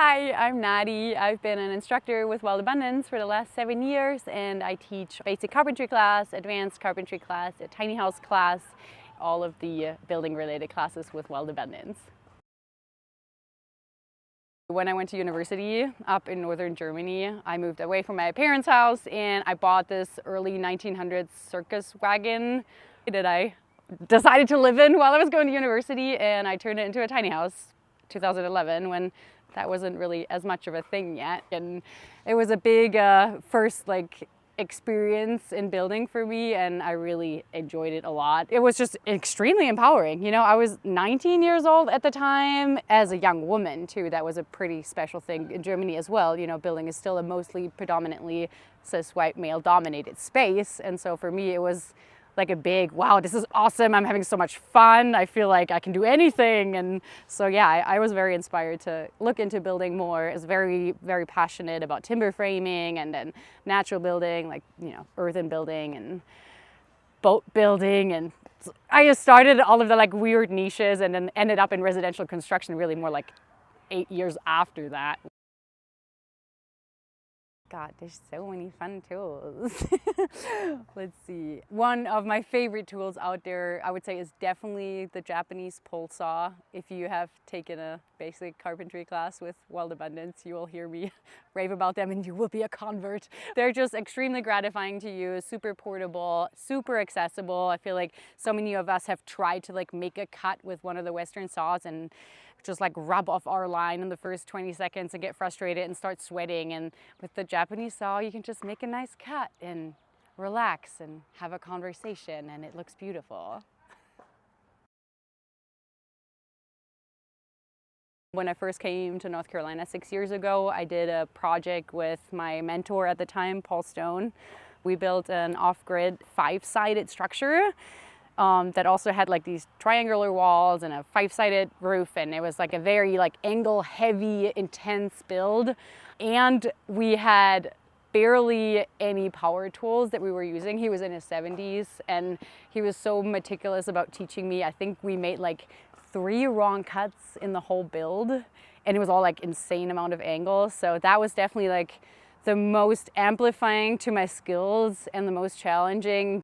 Hi, I'm Nadi. I've been an instructor with Wild Abundance for the last 7 years, and I teach basic carpentry class, advanced carpentry class, a tiny house class, all of the building related classes with Wild Abundance. When I went to university up in northern Germany, I moved away from my parents' house and I bought this early 1900s circus wagon that I decided to live in while I was going to university, and I turned it into a tiny house 2011 when that wasn't really as much of a thing yet. And it was a big first experience in building for me, and I really enjoyed it a lot. It was just extremely empowering. You know, I was 19 years old at the time. As a young woman too, that was a pretty special thing in Germany as well. You know, building is still a mostly predominantly cis white male dominated space, and so for me it was like a big, wow, this is awesome, I'm having so much fun, I feel like I can do anything. And so yeah, I was very inspired to look into building more. I was very, very passionate about timber framing and then natural building, like, you know, earthen building and boat building. And I just started all of the like weird niches and then ended up in residential construction really more like 8 years after that. God, there's so many fun tools. Let's see. One of my favorite tools out there, I would say, is definitely the Japanese pole saw. If you have taken a basic carpentry class with Wild Abundance, you will hear me rave about them and you will be a convert. They're just extremely gratifying to use, super portable, super accessible. I feel like so many of us have tried to like make a cut with one of the Western saws and just like rub off our line in the first 20 seconds and get frustrated and start sweating. And with the Japanese saw, you can just make a nice cut and relax and have a conversation, and it looks beautiful. When I first came to North Carolina 6 years ago, I did a project with my mentor at the time, Paul Stone. We built an off-grid 5-sided structure that also had like these triangular walls and a 5-sided roof, and it was like a very like angle heavy, intense build. And we had barely any power tools that we were using. He was in his 70s and he was so meticulous about teaching me. I think we made like 3 wrong cuts in the whole build, and it was all like insane amount of angles. So that was definitely like the most amplifying to my skills and the most challenging,